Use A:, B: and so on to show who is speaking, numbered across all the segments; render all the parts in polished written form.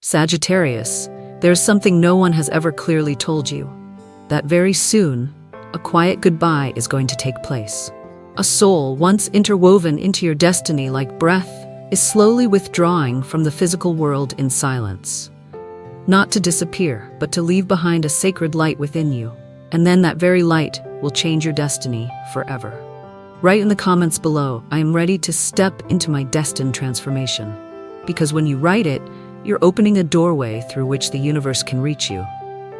A: Sagittarius, there's something no one has ever clearly told you. That very soon, a quiet goodbye is going to take place. A soul once interwoven into your destiny like breath is slowly withdrawing from the physical world in silence. Not to disappear, but to leave behind a sacred light within you. And then that very light will change your destiny forever. Write in the comments below, I am ready to step into my destined transformation. Because when you write it, you're opening a doorway through which the universe can reach you.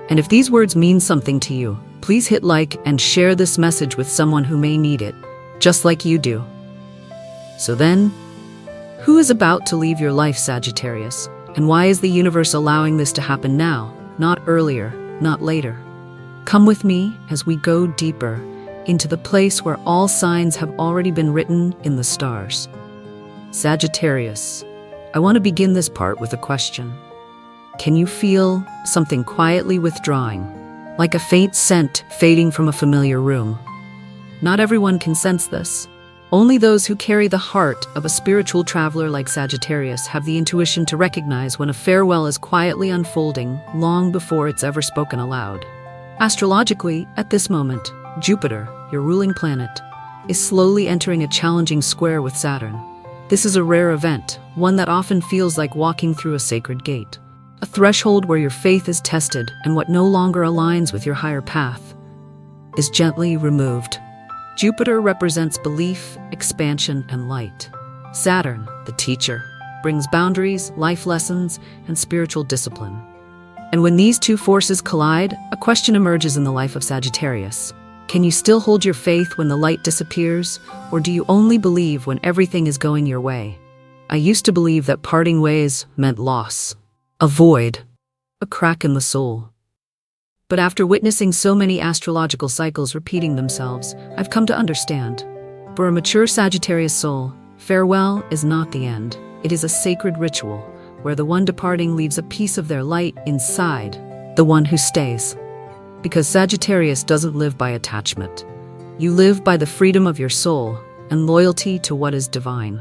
A: And if these words mean something to you, please hit like and share this message with someone who may need it, just like you do. So then, who is about to leave your life, Sagittarius? And why is the universe allowing this to happen now, not earlier, not later? Come with me as we go deeper into the place where all signs have already been written in the stars. Sagittarius, I want to begin this part with a question. Can you feel something quietly withdrawing, like a faint scent fading from a familiar room? Not everyone can sense this. Only those who carry the heart of a spiritual traveler like Sagittarius have the intuition to recognize when a farewell is quietly unfolding long before it's ever spoken aloud. Astrologically, at this moment, Jupiter, your ruling planet, is slowly entering a challenging square with Saturn. This is a rare event, one that often feels like walking through a sacred gate. A threshold where your faith is tested and what no longer aligns with your higher path is gently removed. Jupiter represents belief, expansion, and light. Saturn, the teacher, brings boundaries, life lessons, and spiritual discipline. And when these two forces collide, a question emerges in the life of Sagittarius. Can you still hold your faith when the light disappears, or do you only believe when everything is going your way? I used to believe that parting ways meant loss, a void, a crack in the soul. But after witnessing so many astrological cycles repeating themselves, I've come to understand. For a mature Sagittarius soul, farewell is not the end. It is a sacred ritual, where the one departing leaves a piece of their light inside the one who stays. Because Sagittarius doesn't live by attachment. You live by the freedom of your soul and loyalty to what is divine.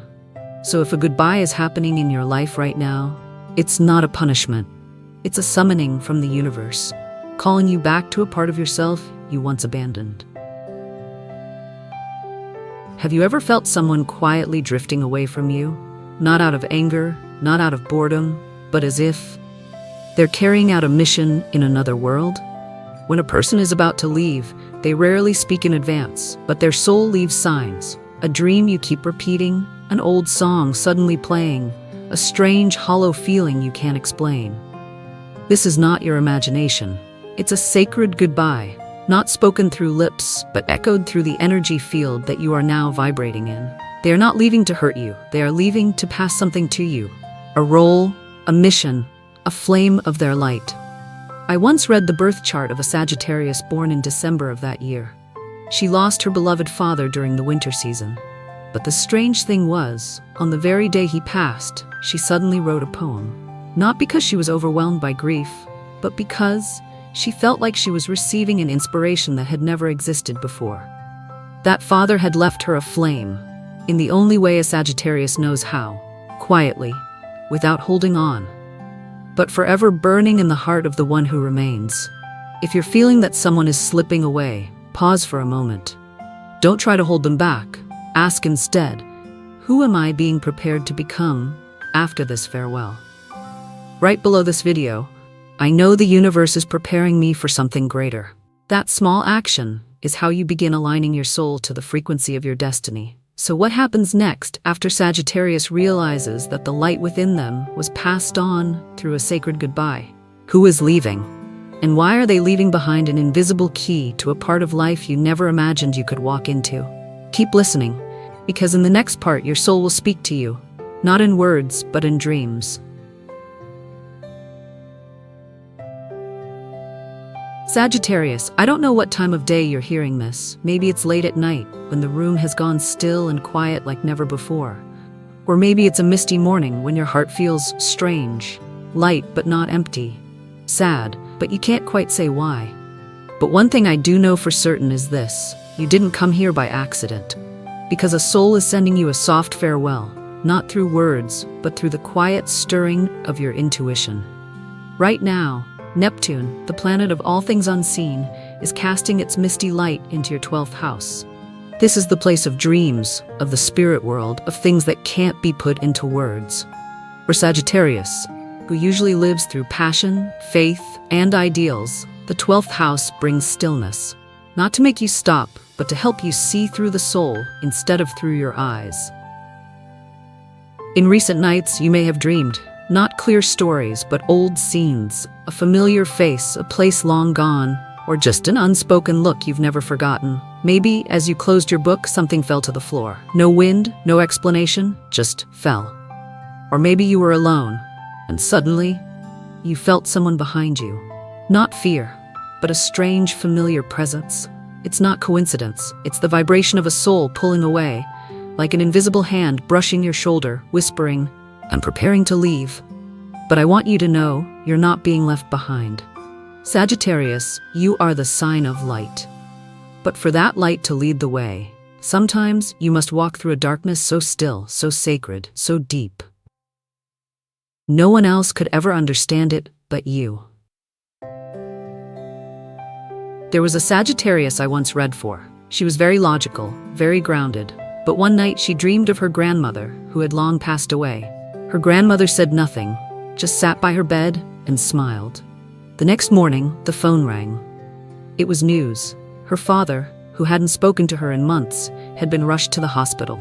A: So if a goodbye is happening in your life right now, it's not a punishment. It's a summoning from the universe, calling you back to a part of yourself you once abandoned. Have you ever felt someone quietly drifting away from you? Not out of anger, not out of boredom, but as if they're carrying out a mission in another world? When a person is about to leave, they rarely speak in advance, but their soul leaves signs. A dream you keep repeating, an old song suddenly playing, a strange, hollow feeling you can't explain. This is not your imagination. It's a sacred goodbye, not spoken through lips, but echoed through the energy field that you are now vibrating in. They are not leaving to hurt you. They are leaving to pass something to you. A role, a mission, a flame of their light. I once read the birth chart of a Sagittarius born in December of that year. She lost her beloved father during the winter season. But the strange thing was, on the very day he passed, she suddenly wrote a poem. Not because she was overwhelmed by grief, but because she felt like she was receiving an inspiration that had never existed before. That father had left her aflame, in the only way a Sagittarius knows how, quietly, without holding on, but forever burning in the heart of the one who remains. If you're feeling that someone is slipping away, pause for a moment. Don't try to hold them back. Ask instead, who am I being prepared to become after this farewell? Right below this video, I know the universe is preparing me for something greater. That small action is how you begin aligning your soul to the frequency of your destiny. So what happens next after Sagittarius realizes that the light within them was passed on through a sacred goodbye? Who is leaving? And why are they leaving behind an invisible key to a part of life you never imagined you could walk into? Keep listening, because in the next part your soul will speak to you, not in words, but in dreams. Sagittarius, I don't know what time of day you're hearing this. Maybe it's late at night, when the room has gone still and quiet like never before. Or maybe it's a misty morning when your heart feels strange, light but not empty, sad, but you can't quite say why. But one thing I do know for certain is this: you didn't come here by accident. Because a soul is sending you a soft farewell, not through words, but through the quiet stirring of your intuition. Right now, Neptune, the planet of all things unseen, is casting its misty light into your 12th house. This is the place of dreams, of the spirit world, of things that can't be put into words. For Sagittarius, who usually lives through passion, faith, and ideals, the 12th house brings stillness. Not to make you stop, but to help you see through the soul instead of through your eyes. In recent nights, you may have dreamed, not clear stories, but old scenes, a familiar face, a place long gone, or just an unspoken look you've never forgotten. Maybe, as you closed your book, something fell to the floor. No wind, no explanation, just fell. Or maybe you were alone, and suddenly, you felt someone behind you. Not fear, but a strange, familiar presence. It's not coincidence, it's the vibration of a soul pulling away, like an invisible hand brushing your shoulder, whispering, "I'm preparing to leave." But I want you to know, you're not being left behind. Sagittarius, you are the sign of light. But for that light to lead the way, sometimes you must walk through a darkness so still, so sacred, so deep. No one else could ever understand it but you. There was a Sagittarius I once read for. She was very logical, very grounded, but one night she dreamed of her grandmother, who had long passed away. Her grandmother said nothing, just sat by her bed and smiled. The next morning, the phone rang. It was news. Her father, who hadn't spoken to her in months, had been rushed to the hospital.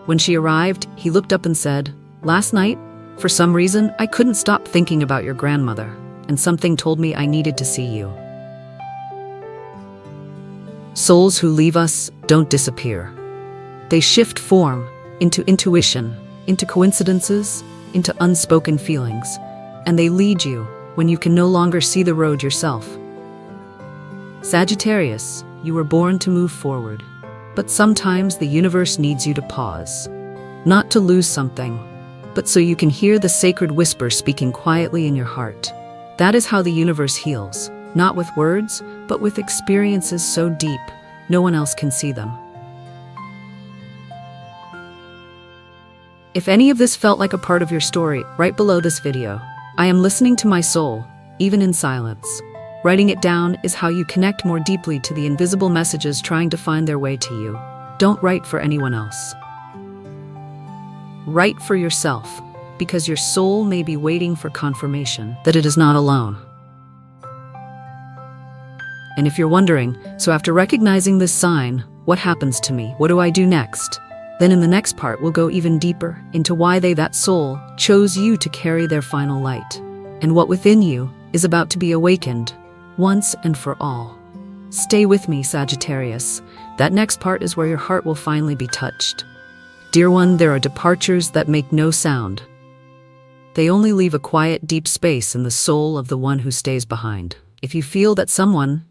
A: When she arrived, he looked up and said, "Last night, for some reason, I couldn't stop thinking about your grandmother, and something told me I needed to see you." Souls who leave us don't disappear. They shift form into intuition, into coincidences, into unspoken feelings, and they lead you when you can no longer see the road yourself. Sagittarius, you were born to move forward, but sometimes the universe needs you to pause. Not to lose something, but so you can hear the sacred whisper speaking quietly in your heart. That is how the universe heals, not with words, but with experiences so deep, no one else can see them. If any of this felt like a part of your story, write below this video. I am listening to my soul, even in silence. Writing it down is how you connect more deeply to the invisible messages trying to find their way to you. Don't write for anyone else. Write for yourself, because your soul may be waiting for confirmation that it is not alone. And if you're wondering, so after recognizing this sign, what happens to me? What do I do next? Then in the next part, we'll go even deeper into why that soul, chose you to carry their final light, and what within you is about to be awakened, once and for all. Stay with me, Sagittarius. That next part is where your heart will finally be touched. Dear one, there are departures that make no sound. They only leave a quiet, deep space in the soul of the one who stays behind. If you feel that someone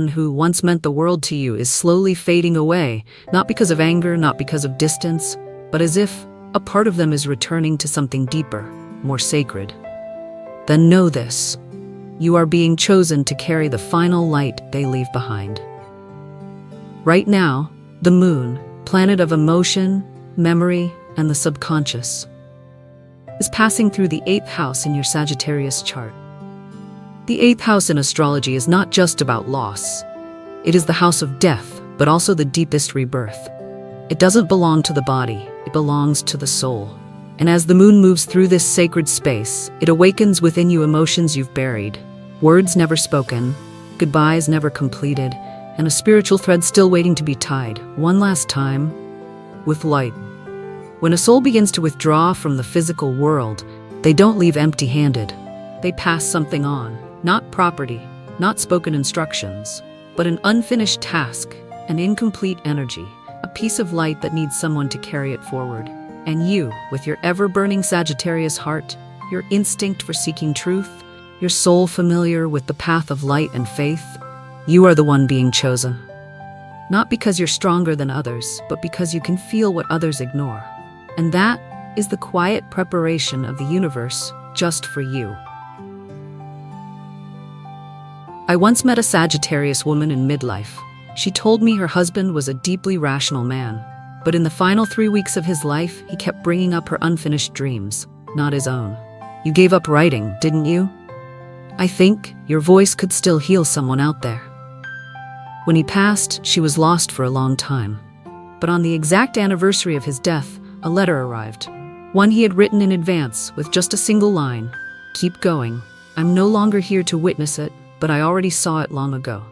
A: who once meant the world to you is slowly fading away, not because of anger, not because of distance, but as if a part of them is returning to something deeper, more sacred, then know this: you are being chosen to carry the final light they leave behind. Right now, the moon, planet of emotion, memory, and the subconscious, is passing through the 8th house in your Sagittarius chart. The 8th house in astrology is not just about loss. It is the house of death, but also the deepest rebirth. It doesn't belong to the body, it belongs to the soul. And as the moon moves through this sacred space, it awakens within you emotions you've buried, words never spoken, goodbyes never completed, and a spiritual thread still waiting to be tied, one last time, with light. When a soul begins to withdraw from the physical world, they don't leave empty-handed. They pass something on. Not property, not spoken instructions, but an unfinished task, an incomplete energy, a piece of light that needs someone to carry it forward. And you, with your ever-burning Sagittarius heart, your instinct for seeking truth, your soul familiar with the path of light and faith, you are the one being chosen. Not because you're stronger than others, but because you can feel what others ignore. And that is the quiet preparation of the universe just for you. I once met a Sagittarius woman in midlife. She told me her husband was a deeply rational man, But in the final 3 weeks of his life, he kept bringing up her unfinished dreams, not his own. You gave up writing, didn't you? I think your voice could still heal someone out there. When he passed, she was lost for a long time. But on the exact anniversary of his death, a letter arrived. One he had written in advance with just a single line. Keep going. I'm no longer here to witness it, but I already saw it long ago.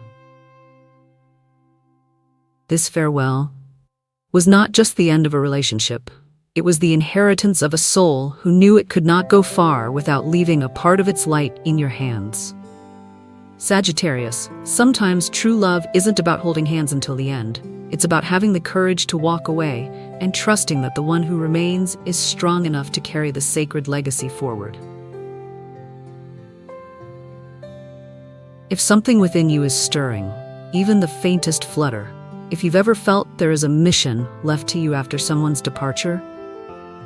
A: This farewell was not just the end of a relationship. It was the inheritance of a soul who knew it could not go far without leaving a part of its light in your hands. Sagittarius, sometimes true love isn't about holding hands until the end. It's about having the courage to walk away and trusting that the one who remains is strong enough to carry the sacred legacy forward. If something within you is stirring, even the faintest flutter, if you've ever felt there is a mission left to you after someone's departure,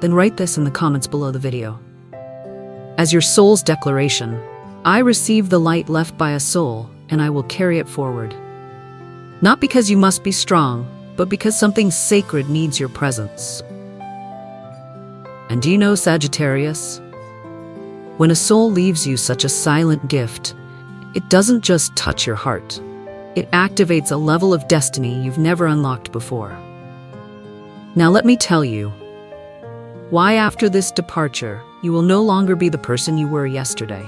A: then write this in the comments below the video. As your soul's declaration, I receive the light left by a soul, and I will carry it forward. Not because you must be strong, but because something sacred needs your presence. And do you know, Sagittarius? When a soul leaves you such a silent gift, it doesn't just touch your heart. It activates a level of destiny you've never unlocked before. Now let me tell you why after this departure, you will no longer be the person you were yesterday,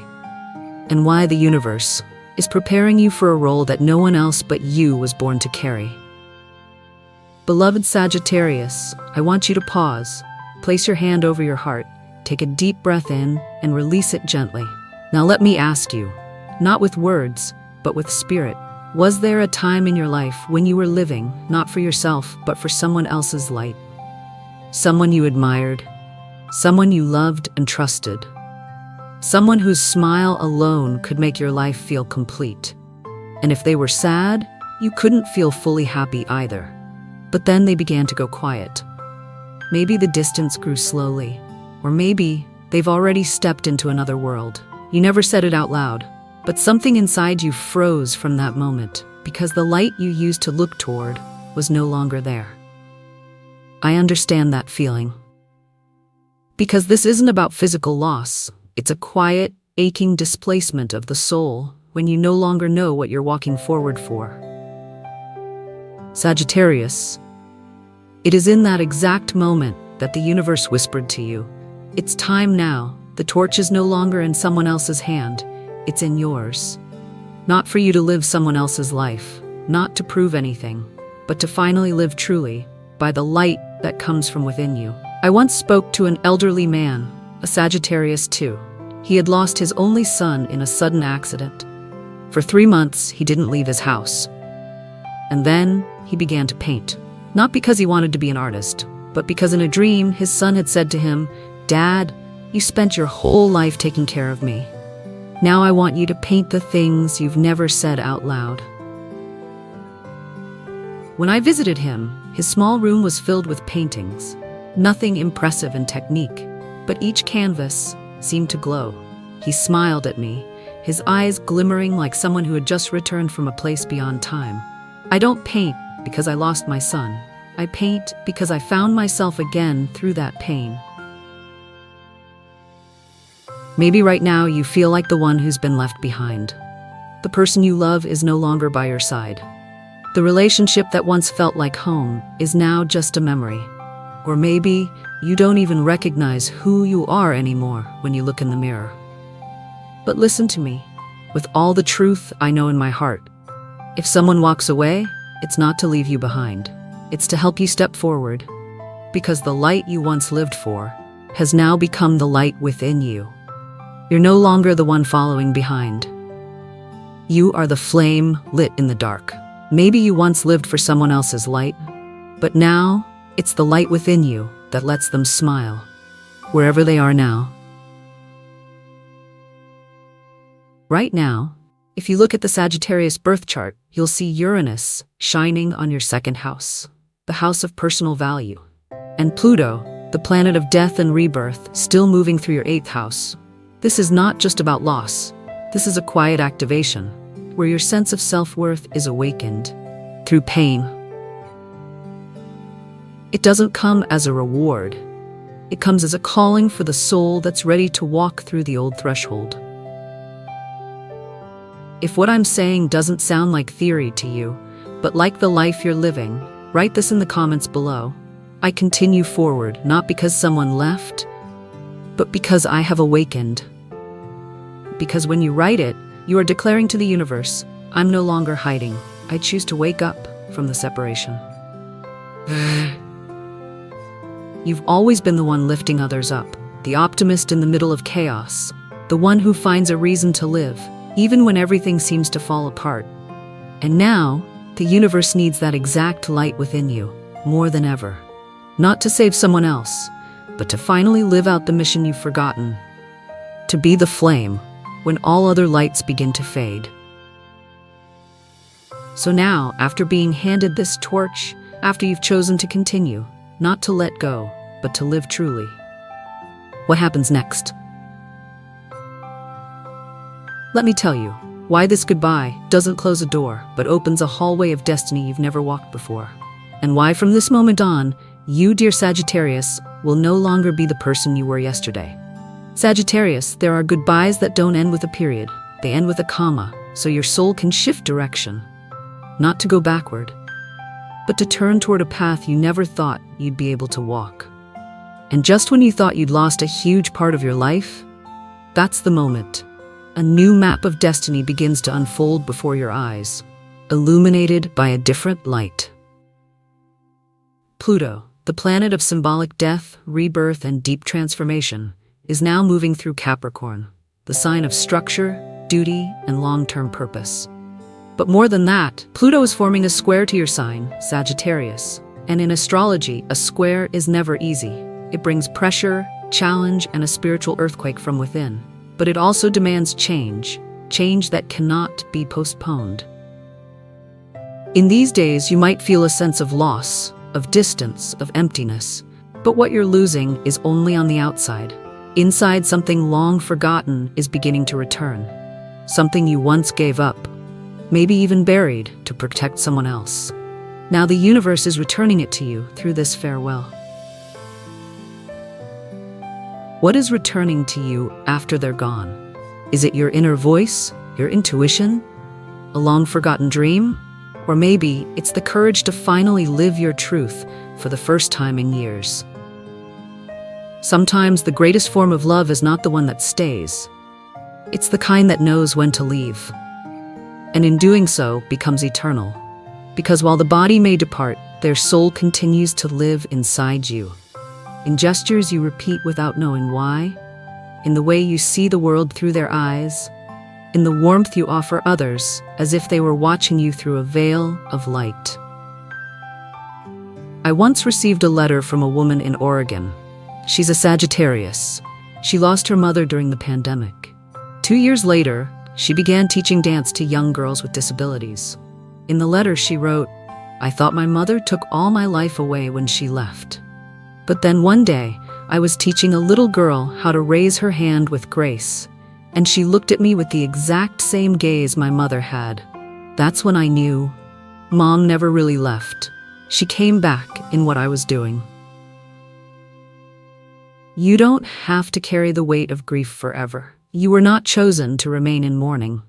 A: and why the universe is preparing you for a role that no one else but you was born to carry. Beloved Sagittarius, I want you to pause, place your hand over your heart, take a deep breath in, and release it gently. Now let me ask you, not with words, but with spirit, was there a time in your life when you were living, not for yourself, but for someone else's light? Someone you admired, someone you loved and trusted, someone whose smile alone could make your life feel complete. And if they were sad, you couldn't feel fully happy either. But then they began to go quiet. Maybe the distance grew slowly, or maybe they've already stepped into another world. You never said it out loud, but something inside you froze from that moment because the light you used to look toward was no longer there. I understand that feeling. Because this isn't about physical loss. It's a quiet, aching displacement of the soul when you no longer know what you're walking forward for. Sagittarius, it is in that exact moment that the universe whispered to you, it's time now. The torch is no longer in someone else's hand. It's in yours. Not for you to live someone else's life, not to prove anything, but to finally live truly by the light that comes from within you. I once spoke to an elderly man, a Sagittarius too. He had lost his only son in a sudden accident. For 3 months, he didn't leave his house. And then he began to paint. Not because he wanted to be an artist, but because in a dream, his son had said to him, "Dad, you spent your whole life taking care of me. Now I want you to paint the things you've never said out loud." When I visited him, his small room was filled with paintings. Nothing impressive in technique, but each canvas seemed to glow. He smiled at me, his eyes glimmering like someone who had just returned from a place beyond time. I don't paint because I lost my son. I paint because I found myself again through that pain. Maybe right now you feel like the one who's been left behind. The person you love is no longer by your side. The relationship that once felt like home is now just a memory. Or maybe you don't even recognize who you are anymore when you look in the mirror. But listen to me, with all the truth I know in my heart. If someone walks away, it's not to leave you behind. It's to help you step forward, because the light you once lived for has now become the light within you. You're no longer the one following behind. You are the flame lit in the dark. Maybe you once lived for someone else's light, but now it's the light within you that lets them smile, wherever they are now. Right now, if you look at the Sagittarius birth chart, you'll see Uranus shining on your second house, the house of personal value, and Pluto, the planet of death and rebirth, still moving through your 8th house. This is not just about loss. This is a quiet activation, where your sense of self-worth is awakened through pain. It doesn't come as a reward. It comes as a calling for the soul that's ready to walk through the old threshold. If what I'm saying doesn't sound like theory to you, but like the life you're living, write this in the comments below. I continue forward, not because someone left, but because I have awakened. Because when you write it, you are declaring to the universe, I'm no longer hiding. I choose to wake up from the separation. You've always been the one lifting others up, the optimist in the middle of chaos, the one who finds a reason to live, even when everything seems to fall apart. And now, the universe needs that exact light within you, more than ever. Not to save someone else, but to finally live out the mission you've forgotten. To be the flame when all other lights begin to fade. So now, after being handed this torch, after you've chosen to continue, not to let go, but to live truly, what happens next? Let me tell you why this goodbye doesn't close a door, but opens a hallway of destiny you've never walked before. And why from this moment on, you, dear Sagittarius, will no longer be the person you were yesterday. Sagittarius, there are goodbyes that don't end with a period. They end with a comma, so your soul can shift direction. Not to go backward, but to turn toward a path you never thought you'd be able to walk. And just when you thought you'd lost a huge part of your life, that's the moment. A new map of destiny begins to unfold before your eyes, illuminated by a different light. Pluto, the planet of symbolic death, rebirth, and deep transformation, is now moving through Capricorn, the sign of structure, duty, and long-term purpose. But more than that, Pluto is forming a square to your sign, Sagittarius. And in astrology, a square is never easy. It brings pressure, challenge, and a spiritual earthquake from within. But it also demands change that cannot be postponed. In these days, you might feel a sense of loss, of distance, of emptiness. But what you're losing is only on the outside. Inside, something long forgotten is beginning to return. Something you once gave up, maybe even buried, to protect someone else. Now the universe is returning it to you through this farewell. What is returning to you after they're gone? Is it your inner voice, your intuition, a long-forgotten dream? Or maybe it's the courage to finally live your truth for the first time in years. Sometimes the greatest form of love is not the one that stays. It's the kind that knows when to leave. And in doing so, becomes eternal. Because while the body may depart, their soul continues to live inside you. In gestures you repeat without knowing why, in the way you see the world through their eyes, in the warmth you offer others as if they were watching you through a veil of light. I once received a letter from a woman in Oregon. She's a Sagittarius. She lost her mother during the pandemic. 2 years later, she began teaching dance to young girls with disabilities. In the letter she wrote, "I thought my mother took all my life away when she left. But then one day, I was teaching a little girl how to raise her hand with grace, and she looked at me with the exact same gaze my mother had. That's when I knew Mom never really left. She came back in what I was doing." You don't have to carry the weight of grief forever. You were not chosen to remain in mourning.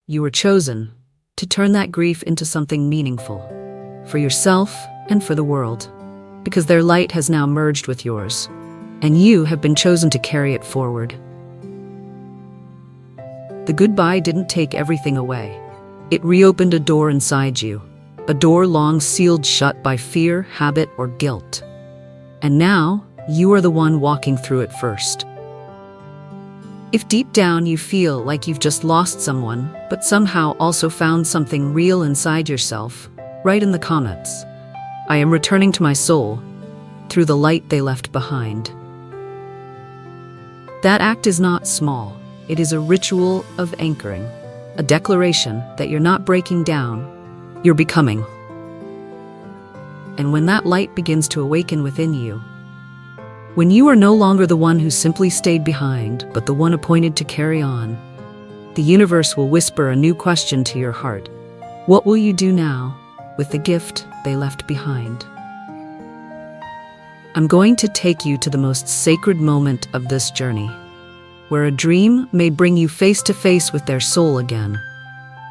A: You were chosen to turn that grief into something meaningful, for yourself and for the world, because their light has now merged with yours, and you have been chosen to carry it forward. The goodbye didn't take everything away. It reopened a door inside you, a door long sealed shut by fear, habit, or guilt. And now, you are the one walking through it first. If deep down you feel like you've just lost someone, but somehow also found something real inside yourself, write in the comments, "I am returning to my soul through the light they left behind." That act is not small. It is a ritual of anchoring, a declaration that you're not breaking down, you're becoming. And when that light begins to awaken within you, when you are no longer the one who simply stayed behind, but the one appointed to carry on, the universe will whisper a new question to your heart. What will you do now with the gift they left behind? I'm going to take you to the most sacred moment of this journey, where a dream may bring you face to face with their soul again,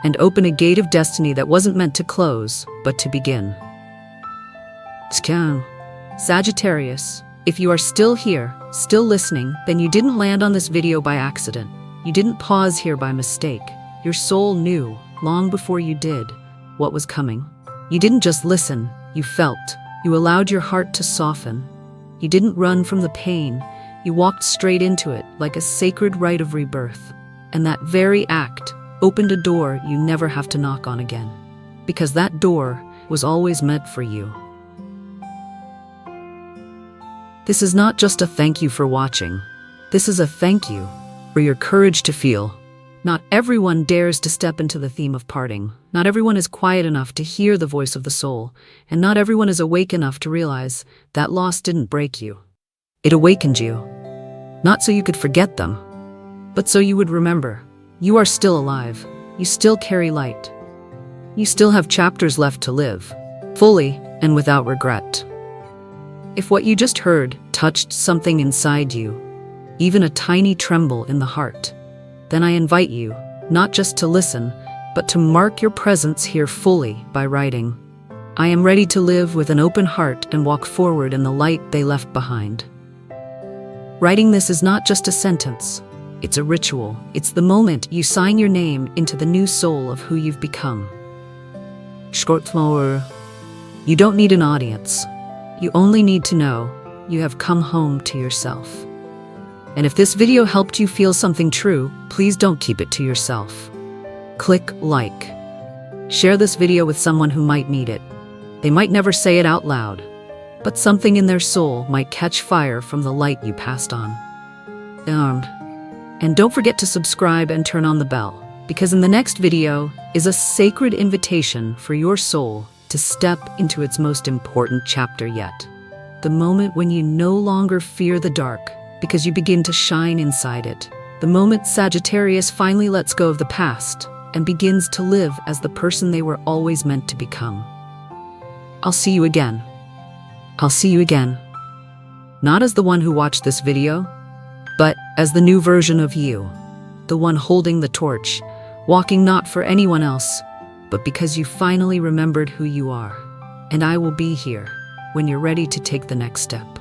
A: and open a gate of destiny that wasn't meant to close, but to begin. Sagittarius, if you are still here, still listening, then you didn't land on this video by accident. You didn't pause here by mistake. Your soul knew, long before you did, what was coming. You didn't just listen, you felt. You allowed your heart to soften. You didn't run from the pain. You walked straight into it like a sacred rite of rebirth. And that very act opened a door you never have to knock on again. Because that door was always meant for you. This is not just a thank you for watching. This is a thank you for your courage to feel. Not everyone dares to step into the theme of parting. Not everyone is quiet enough to hear the voice of the soul. And not everyone is awake enough to realize that loss didn't break you. It awakened you. Not so you could forget them, but so you would remember. You are still alive. You still carry light. You still have chapters left to live, fully and without regret. If what you just heard touched something inside you, even a tiny tremble in the heart, then I invite you, not just to listen, but to mark your presence here fully by writing, "I am ready to live with an open heart and walk forward in the light they left behind." Writing this is not just a sentence, it's a ritual. It's the moment you sign your name into the new soul of who you've become. You don't need an audience. You only need to know you have come home to yourself. And if this video helped you feel something true, please don't keep it to yourself. Click like. Share this video with someone who might need it. They might never say it out loud, but something in their soul might catch fire from the light you passed on. And don't forget to subscribe and turn on the bell, because in the next video is a sacred invitation for your soul to step into its most important chapter yet. The moment when you no longer fear the dark, because you begin to shine inside it. The moment Sagittarius finally lets go of the past and begins to live as the person they were always meant to become. I'll see you again. I'll see you again. Not as the one who watched this video, but as the new version of you. The one holding the torch, walking not for anyone else, but because you finally remembered who you are. And I will be here when you're ready to take the next step.